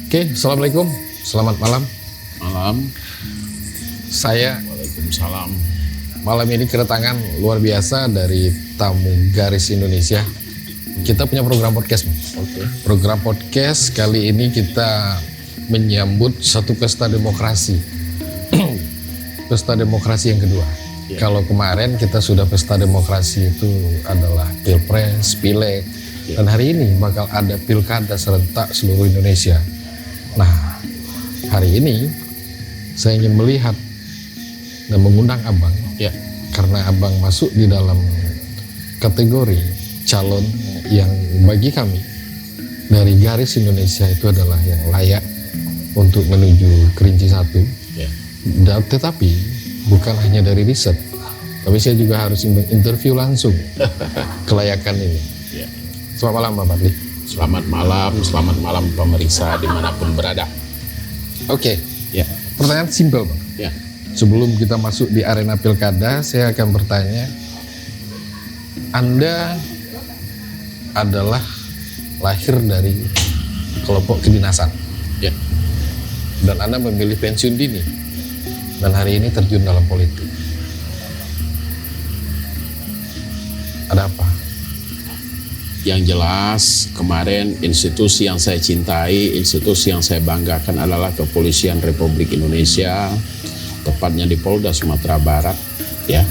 Oke, Assalamualaikum. Selamat malam. Malam. Saya Waalaikumsalam. malam ini kedatangan luar biasa dari tamu Garis Indonesia. Kita punya program podcast. Oke. Program podcast kali ini kita menyambut satu pesta demokrasi. Pesta demokrasi yang kedua. Ya. Kalau kemarin kita sudah pesta demokrasi itu adalah Pilpres, Pileg. Ya. Dan hari ini bakal ada pilkada serentak seluruh Indonesia. Nah, hari ini saya ingin melihat dan mengundang Abang, Ya. karena Abang masuk di dalam kategori calon yang bagi kami dari Garis Indonesia itu adalah yang layak untuk menuju Kerinci 1. Ya. Dan tetapi bukan hanya dari riset, tapi saya juga harus menginterview langsung kelayakan ini. Ya. Selamat malam, Pak Fadli. Selamat malam pemirsa dimanapun berada. Oke, Ya. pertanyaan simpel, Bang. Ya. Sebelum kita masuk di arena pilkada, saya akan bertanya, Anda adalah lahir dari kelompok kedinasan, Ya. dan Anda memilih pensiun dini, dan hari ini terjun dalam politik. Ada apa? Yang jelas kemarin institusi yang saya cintai, institusi yang saya banggakan adalah Kepolisian Republik Indonesia, tepatnya di Polda Sumatera Barat. Ya.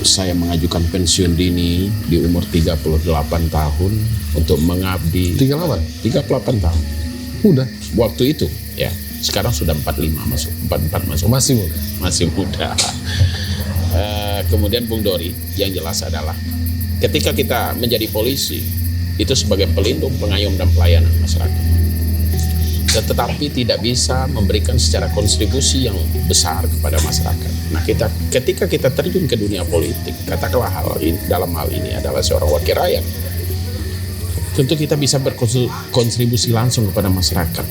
Saya mengajukan pensiun dini di umur 38 tahun untuk mengabdi 38 tahun. Udah, Waktu itu, ya. Sekarang sudah 45 masuk, 44 masuk. masih muda. Masih muda. Kemudian Bung Dori, yang jelas adalah ketika kita menjadi polisi itu sebagai pelindung, pengayom dan pelayanan masyarakat, tetapi tidak bisa memberikan secara kontribusi yang besar kepada masyarakat. Nah, ketika kita terjun ke dunia politik, katakanlah dalam hal ini adalah seorang wakil rakyat, tentu kita bisa berkontribusi langsung kepada masyarakat.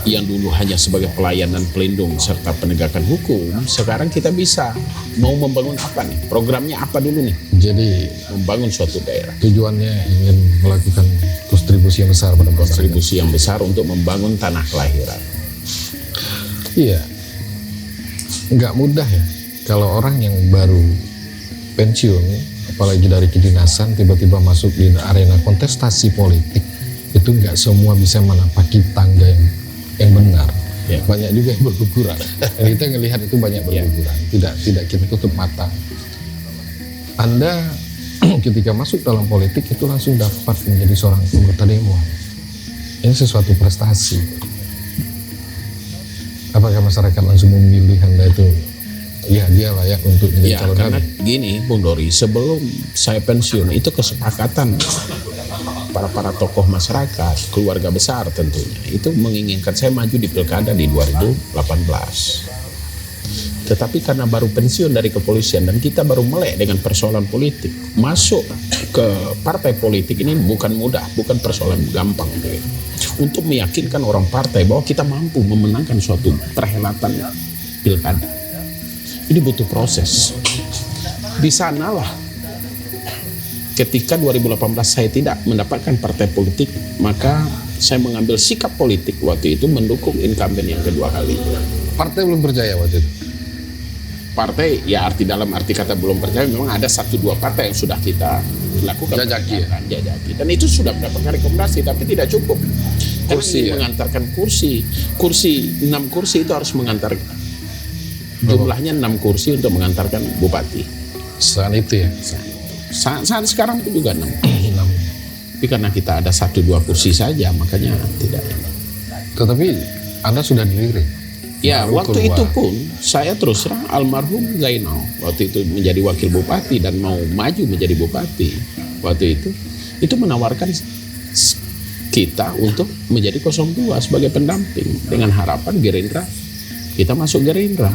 Yang dulu hanya sebagai pelayanan, pelindung serta penegakan hukum, sekarang kita bisa mau membangun apa nih? Programnya apa dulu nih? Jadi Membangun suatu daerah. tujuannya ingin melakukan kontribusi yang besar pada masyarakat. Kontribusi yang besar untuk membangun tanah kelahiran. Iya, nggak mudah ya kalau orang yang baru pensiun, apalagi dari kedinasan, tiba-tiba masuk di arena kontestasi politik, itu nggak semua bisa menapaki tangga yang benar. Ya. Banyak juga yang berguguran. Dan kita ngelihat itu banyak berguguran. Tidak kita tutup mata. Anda ketika masuk dalam politik itu langsung dapat menjadi seorang anggota dewan. Ini sesuatu prestasi. Apakah masyarakat langsung memilih Anda itu? Ya, dia layak untuk menjadi Ya, calon karena kami. gini, Bung Dori, sebelum saya pensiun itu kesepakatan para tokoh masyarakat, keluarga besar tentunya, itu menginginkan saya maju di pilkada di 2018. Tetapi karena baru pensiun dari kepolisian dan kita baru melek dengan persoalan politik, masuk ke partai politik ini bukan mudah, bukan persoalan gampang. Untuk meyakinkan orang partai bahwa kita mampu memenangkan suatu perhelatan pilkada. Ini butuh proses. Di sanalah ketika 2018 saya tidak mendapatkan partai politik, maka saya mengambil sikap politik waktu itu mendukung incumbent yang kedua kali. Partai belum percaya waktu itu. Partai, ya dalam arti kata belum percaya, memang ada 1-2 partai yang sudah kita lakukan Jajaki, ya? jajaki. Dan itu sudah mendapatkan rekomendasi, tapi tidak cukup. Kursi, Karena ya? mengantarkan kursi 6 kursi itu harus mengantar, jumlahnya 6 kursi untuk mengantarkan bupati. Saat itu ya. Saat sekarang pun juga 6. Enam. Tapi karena kita ada 1-2 kursi saja, makanya tidak. Tetapi Anda sudah dilirik. Ya, Baru waktu keluar. itu pun saya terus terang almarhum Zainal waktu itu menjadi wakil bupati dan mau maju menjadi bupati. Waktu itu menawarkan kita untuk menjadi 02 sebagai pendamping dengan harapan Gerindra, kita masuk Gerindra.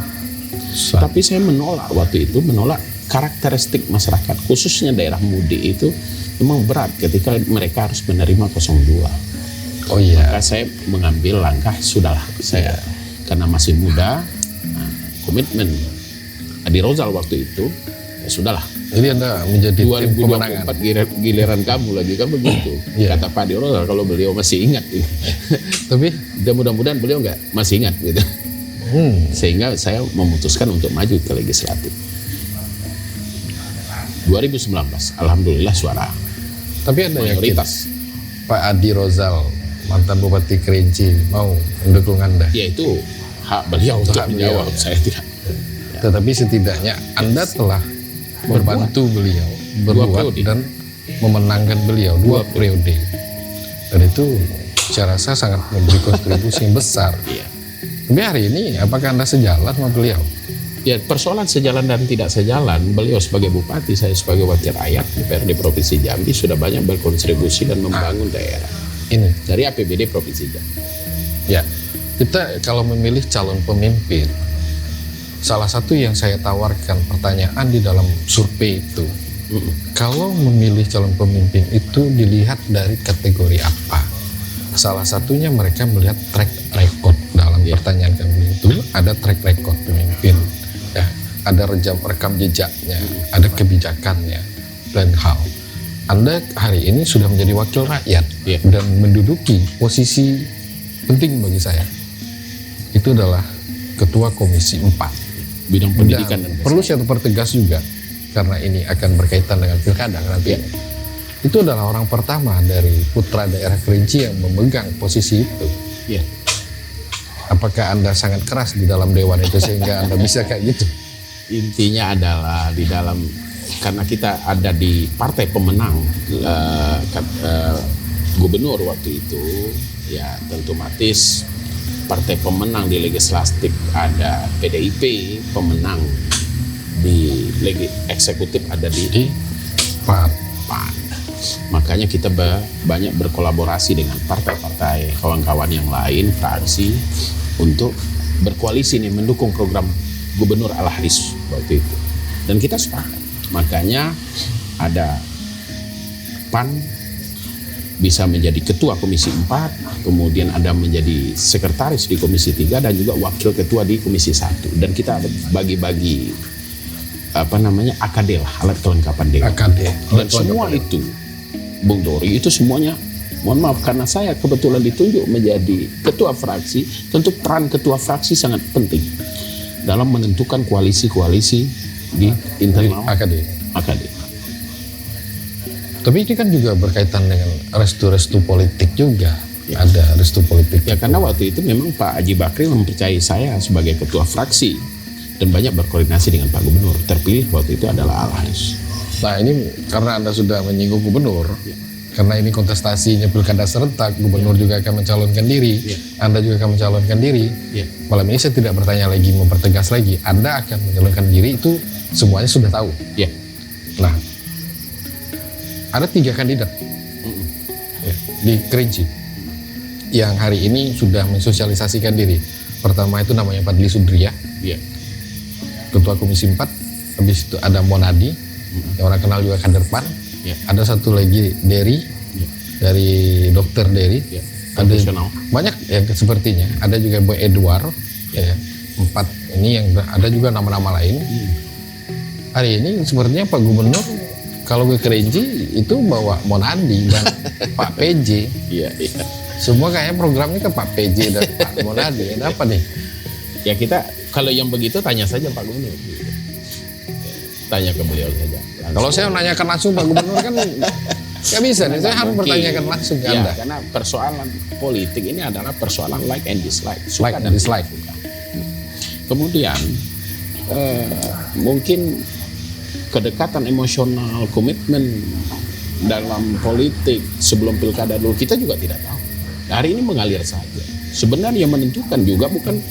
Tapi saya menolak waktu itu, menolak karakteristik masyarakat khususnya daerah Mudik itu memang berat ketika mereka harus menerima 02. Oh iya. Maka saya mengambil langkah, sudahlah saya karena masih muda, komitmen Adi Rozal waktu itu, ya sudahlah Jadi Anda menjadi tim pemenangan. 2024 giliran kamu lagi kan begitu. Iya. Kata Pak Dirol kalau beliau masih ingat. Tapi Dan mudah-mudahan beliau nggak masih ingat gitu. Sehingga saya memutuskan untuk maju ke legislatif. 2019, alhamdulillah suara tapi Anda yakin mayoritas. Pak Adi Rozal, mantan Bupati Kerinci, mau mendukung Anda? Ya itu hak beliau untuk Hak beliau, menjawab. ya. Saya tidak. Tetapi setidaknya Anda telah membantu beliau Dua berbuat periode. dan memenangkan beliau 2 periode. Dan itu saya rasa sangat memberi kontribusi yang besar. Iya. Tapi hari ini apakah Anda sejalan sama beliau? Ya persoalan sejalan dan tidak sejalan, beliau sebagai bupati, saya sebagai wakil rakyat DPRD Provinsi Jambi sudah banyak berkontribusi dan membangun daerah Ini dari APBD Provinsi Jambi. ya, kita kalau memilih calon pemimpin, salah satu yang saya tawarkan pertanyaan di dalam survei itu, kalau memilih calon pemimpin itu dilihat dari kategori apa? Salah satunya mereka melihat track record dalam pertanyaan kami itu ada track record pemimpin, ya, ada rekam jejaknya, ada kebijakannya dan hal. Anda hari ini sudah menjadi wakil rakyat dan menduduki posisi penting bagi saya. Itu adalah Ketua Komisi 4. Bidang pendidikan dan Perlu saya pertegas juga karena ini akan berkaitan dengan pilkada nanti. Itu adalah orang pertama dari putra daerah Kerinci yang memegang posisi itu. Ya. Apakah Anda sangat keras di dalam dewan itu sehingga Anda bisa kayak gitu? Intinya adalah di dalam karena kita ada di partai pemenang gubernur waktu itu, ya tentu otomatis partai pemenang di legislatif ada PDIP, pemenang di eksekutif ada di Pak, PAN. Makanya kita banyak berkolaborasi dengan partai-partai kawan-kawan yang lain, fraksi, untuk berkoalisi nih mendukung program Gubernur Al-Haris waktu itu. Dan kita sepakat. Makanya ada PAN bisa menjadi ketua Komisi 4, kemudian ada menjadi sekretaris di Komisi 3 dan juga wakil ketua di Komisi 1. Dan kita ada bagi-bagi AKD lah, alat kelengkapan dewan. AKD. Dan semua itu, Bung Dori, itu semuanya, mohon maaf karena saya kebetulan ditunjuk menjadi ketua fraksi, tentu peran ketua fraksi sangat penting dalam menentukan koalisi-koalisi di internal AKD. Tapi ini kan juga berkaitan dengan restu-restu politik juga. Ya. Ada restu politik. Ya karena waktu itu memang Pak Haji Bakri mempercayai saya sebagai ketua fraksi dan banyak berkoordinasi dengan Pak Gubernur. Terpilih waktu itu adalah Al-Haris. Nah ini karena Anda sudah menyinggung gubernur, karena ini kontestasinya pilkada serentak, gubernur juga akan mencalonkan diri, Anda juga akan mencalonkan diri. Malam ini saya tidak bertanya lagi, mempertegas lagi, Anda akan mencalonkan diri itu semuanya sudah tahu. Nah, ada 3 kandidat di Kerinci yang hari ini sudah mensosialisasikan diri. Pertama itu namanya Fadli Sudria, Ketua Komisi 4. Habis itu ada Monadi, yang orang kenal juga kader PAN. Ada satu lagi Dery, dari Dokter Dery. Ada banyak yang sepertinya. Ada juga Boy Edward, 4 ini yang ada juga nama-nama lain. Hari ini sepertinya Pak Gubernur kalau ke Kerinci itu bawa Monadi dan Pak PJ. Semua kayaknya programnya ke Pak PJ dan Pak Monadi. Ada apa nih? Ya kita kalau yang begitu tanya saja Pak Gubernur. Tanya ke beliau saja. Kalau saya menanyakan langsung Pak Gubernur kan nggak bisa nih. Saya harus bertanyakan langsung ke Anda. Karena persoalan politik ini adalah persoalan like and dislike. Like and dislike. Kemudian mungkin kedekatan emosional, komitmen dalam politik sebelum pilkada dulu kita juga tidak tahu. Hari ini mengalir saja. Sebenarnya yang menentukan juga bukan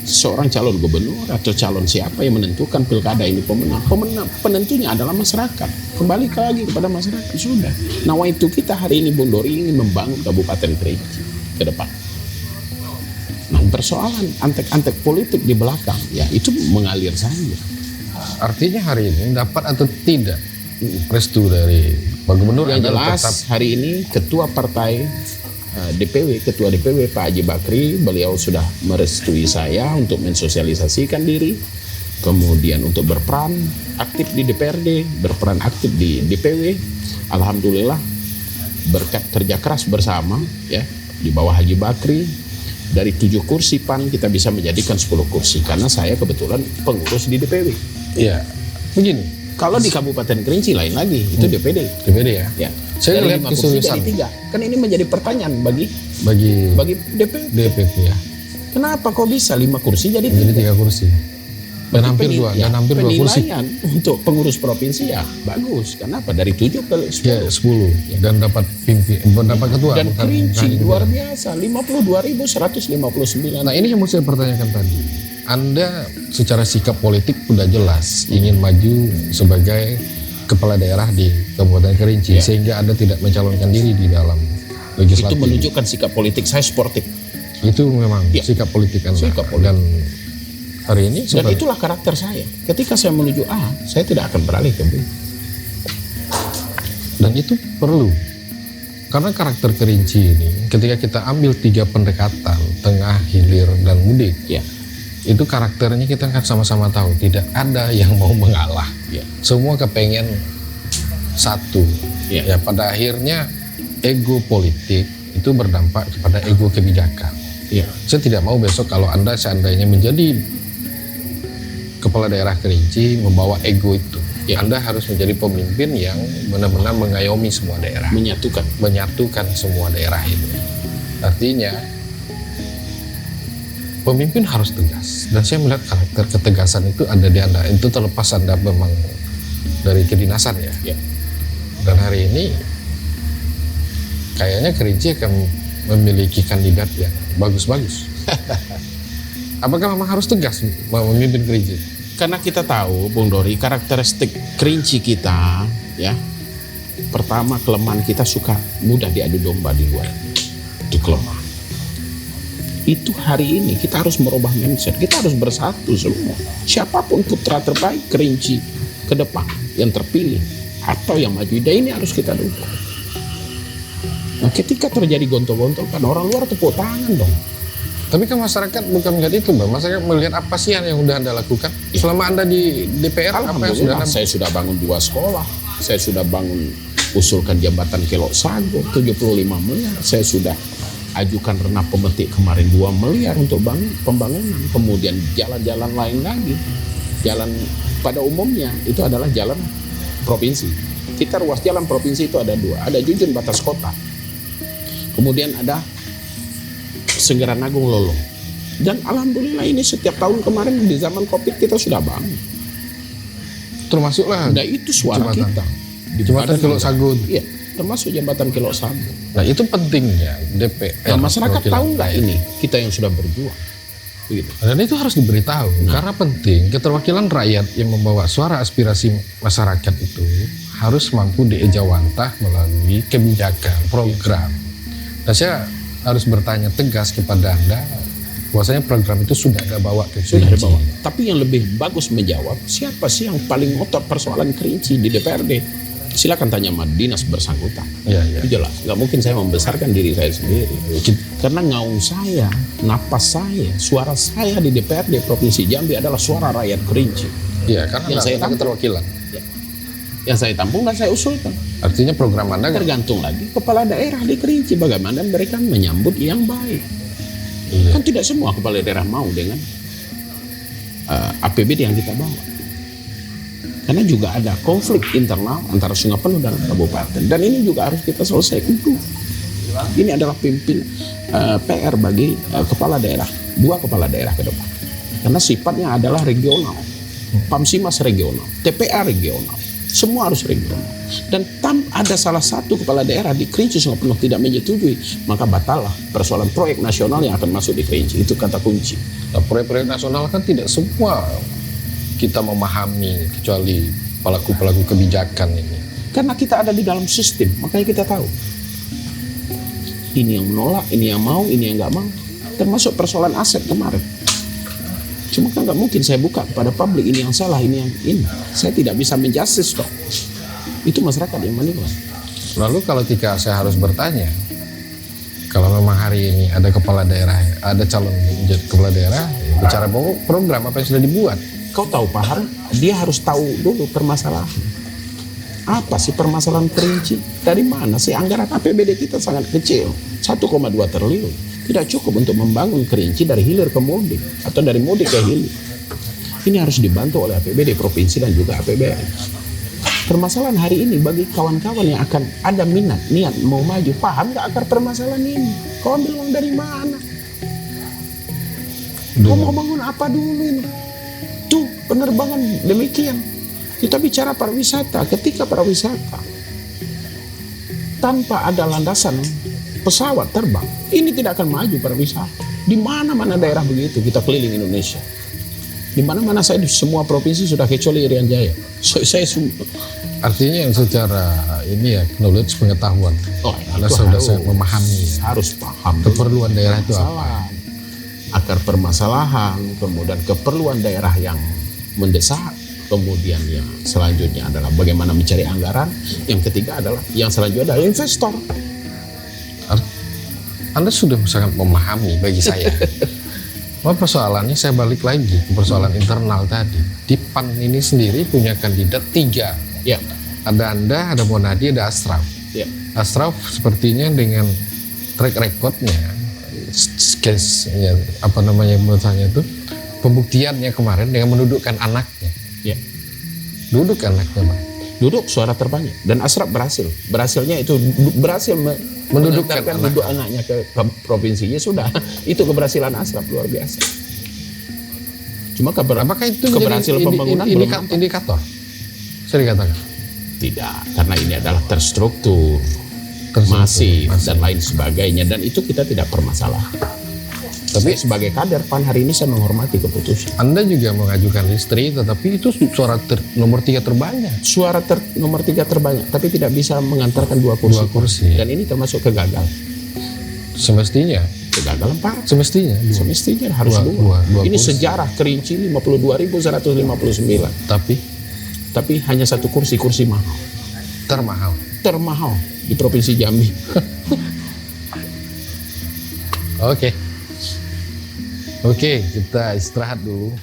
seorang calon gubernur atau calon siapa yang menentukan pilkada ini pemenang. Penentunya adalah masyarakat. Kembali lagi kepada masyarakat sudah. Nah itu kita hari ini Bung Dori ingin membangun Kabupaten Kerinci ke depan. Nah persoalan antek-antek politik di belakang ya itu mengalir saja. Artinya hari ini dapat atau tidak restu dari Pak Gubernur? Yang jelas hari ini ketua partai ketua DPW Pak Haji Bakri, beliau sudah merestui saya untuk mensosialisasikan diri kemudian untuk berperan aktif di DPRD, berperan aktif di DPW. Alhamdulillah berkat kerja keras bersama ya di bawah Haji Bakri, dari 7 kursi PAN kita bisa menjadikan 10 kursi karena saya kebetulan pengurus di DPW. Iya. Begini, Kalau di Kabupaten Kerinci lain lagi, itu DPD. DPD ya. Ya. Saya Dari lihat 5 kursi keseriusan jadi 3. Kan ini menjadi pertanyaan bagi bagi DPD. DPP ya. Kenapa kok bisa 5 kursi jadi Menjadi 3 kursi. Dan hampir Penil- 2 kursi. penilaian untuk pengurus provinsi ya bagus. Kenapa? Dari 7 ke 10. Ya 10 dan dapat dapat ketua. Dan bukan Kerinci hanya luar ketua. biasa 52.159. Nah ini yang mau saya pertanyakan tadi. Anda secara sikap politik sudah jelas ingin maju sebagai kepala daerah di Kabupaten Kerinci, Ya. sehingga Anda tidak mencalonkan diri di dalam Itu legislatif. menunjukkan sikap politik saya sportif. Itu memang Ya. sikap politik Anda. Sikap politik. Dan hari ini Dan seperti- itulah karakter saya. Ketika saya menuju A, saya tidak akan beralih ke B. dan itu perlu. Karena karakter Kerinci ini, ketika kita ambil 3 pendekatan, tengah, hilir, dan mudik, Ya, itu karakternya kita kan sama-sama tahu, tidak ada yang mau mengalah. ya, Semua kepengen satu. Ya. Ya, pada akhirnya ego politik itu berdampak kepada ego kebijakan. ya. Saya tidak mau besok kalau Anda seandainya menjadi kepala daerah Kerinci membawa ego itu. Ya. Anda harus menjadi pemimpin yang benar-benar mengayomi semua daerah, menyatukan semua daerah ini. Artinya pemimpin harus tegas, dan saya melihat karakter ketegasan itu ada di Anda. Itu terlepas Anda memang dari kedinasan ya. Ya. Dan hari ini kayaknya Kerinci akan memiliki kandidat yang bagus-bagus. Apakah memang harus tegas memimpin Kerinci? Karena kita tahu, Bung Dori, karakteristik Kerinci kita, ya, pertama kelemahan kita suka mudah diadu domba di luar. Itu kelemahan. Itu hari ini kita harus merubah mindset. Kita harus bersatu semua. Siapapun putra terbaik Kerinci ke depan yang terpilih atau yang maju, dan ini harus kita dukung. Nah, ketika terjadi gontok-gontok kan orang luar tepuk tangan dong. Tapi kan masyarakat bukan melihat itu, Bang. Masyarakat melihat apa sih yang udah Anda lakukan selama Anda di DPR? Apa yang sudah Alhamdulillah, Anda... saya sudah bangun 2 sekolah, saya sudah bangun usulkan jembatan Kelok Sago 75 miliar, saya sudah ajukan renah pemetik kemarin 2 miliar untuk pembangunan, kemudian jalan-jalan lain lagi. Jalan pada umumnya itu adalah jalan provinsi. Kita ruas jalan provinsi itu ada 2, ada Jujun batas kota, kemudian ada Senggaran Agung Lolo. Dan alhamdulillah ini setiap tahun kemarin di zaman Covid kita sudah bangun. termasuklah Nah itu suara jembatan. kita. Di Jembatan badan Kelok negara. Sago. Iya, termasuk jembatan Kelok Sago. Nah itu pentingnya DPR. Nah, masyarakat perwakilan tahu nggak rakyat. ini kita yang sudah berjuang, begitu. Dan itu harus diberitahu karena penting keterwakilan rakyat yang membawa suara aspirasi masyarakat itu harus mampu diejawantah melalui kebijakan, program. Dan saya harus bertanya tegas kepada Anda, bahwasanya program itu sudah ada bawa ke Sudah Kerinci. dibawa. Tapi yang lebih bagus menjawab, siapa sih yang paling ngotot persoalan Kerinci di DPRD? Silakan tanya sama dinas bersangkutan. Iya, iya. Itu jelas. Nggak mungkin saya membesarkan diri saya sendiri. Karena ngaung saya, napas saya, suara saya di DPRD Provinsi Jambi adalah suara rakyat Kerinci. Iya, karena Yang saya ada tampung. keterwakilan. Yang saya tampung dan saya usulkan. Artinya program Anda kan Tergantung lagi kepala daerah di Kerinci bagaimana mereka menyambut yang baik. iya. Kan tidak semua kepala daerah mau dengan APBD yang kita bawa. Karena juga ada konflik internal antara Sungai Penuh dan kabupaten. Dan ini juga harus kita selesaikan dulu. Ini adalah PR bagi kepala daerah, 2 kepala daerah ke depan. Karena sifatnya adalah regional. Pamsimas regional, TPA regional. Semua harus regional. Dan ada salah satu kepala daerah di Kerinci Sungai Penuh tidak menyetujui, maka batallah persoalan proyek nasional yang akan masuk di Kerinci. Itu kata kunci. Nah, proyek-proyek nasional kan tidak semua kita memahami kecuali pelaku-pelaku kebijakan ini. Karena kita ada di dalam sistem, makanya kita tahu. Ini yang menolak, ini yang mau, ini yang nggak mau. Termasuk persoalan aset kemarin. Cuma kan nggak mungkin saya buka kepada publik ini yang salah, ini yang ini. Saya tidak bisa menjustice dong. Itu masyarakat yang menilai. Lalu kalau ketika saya harus bertanya, kalau memang hari ini ada kepala daerah, ada calon menjadi kepala daerah, ya bicara program apa yang sudah dibuat. kau tahu Pak Harun, dia harus tahu dulu permasalahan. Apa sih permasalahan Kerinci? Dari mana sih anggaran APBD kita sangat kecil, 1,2 triliun. Tidak cukup untuk membangun Kerinci dari hilir ke mudik atau dari mudik ke hilir. Ini harus dibantu oleh APBD provinsi dan juga APBN. Permasalahan hari ini bagi kawan-kawan yang akan ada niat mau maju, paham nggak akar permasalahan ini? Kau ambil uang dari mana? Kau mau bangun apa dulu ini? Tuh penerbangan demikian. Kita bicara pariwisata, ketika pariwisata tanpa ada landasan pesawat terbang, ini tidak akan maju pariwisata. Di mana-mana daerah begitu, kita keliling Indonesia. Di mana-mana saya di semua provinsi sudah kecuali Irian Jaya. Artinya yang secara ini ya knowledge pengetahuan. Anda sudah sangat memahami. Harus paham keperluan daerah itu apa. Akar permasalahan, kemudian keperluan daerah yang mendesak. Kemudian yang selanjutnya adalah bagaimana mencari anggaran. Yang ketiga adalah, yang selanjutnya adalah investor. Anda sudah sangat memahami bagi saya. Persoalannya saya balik lagi ke persoalan internal tadi. Di PAN ini sendiri punya kandidat 3. Ya. Ada Anda, ada Monadi, ada Ashraf. Ya. Ashraf sepertinya dengan track recordnya, case-nya, apa namanya menurutnya itu, pembuktiannya kemarin dengan mendudukkan anaknya. Ya. Duduk anaknya, Bang. Duduk suara terbanyak. Dan Ashraf berhasilnya itu berhasil mendudukkan duduk anaknya ke provinsinya. Sudah, itu keberhasilan Ashraf luar biasa. Cuma apakah itu keberhasilan pembangunan indikator? Saya dikatakan tidak, karena ini adalah terstruktur, masif dan lain sebagainya, dan itu kita tidak permasalahkan. Tapi sebagai kader PAN hari ini saya menghormati keputusan. Anda juga mengajukan listrik, tetapi itu suara nomor 3 terbanyak. Suara nomor 3 terbanyak, tapi tidak bisa mengantarkan 2 kursi. Dan ini termasuk kegagalan. Semestinya. Kegagalan parah. Semestinya harus dua ini kursi. Sejarah Kerinci 52.159. Tapi hanya 1 kursi mahal. Termahal di Provinsi Jambi. Oke, kita istirahat dulu.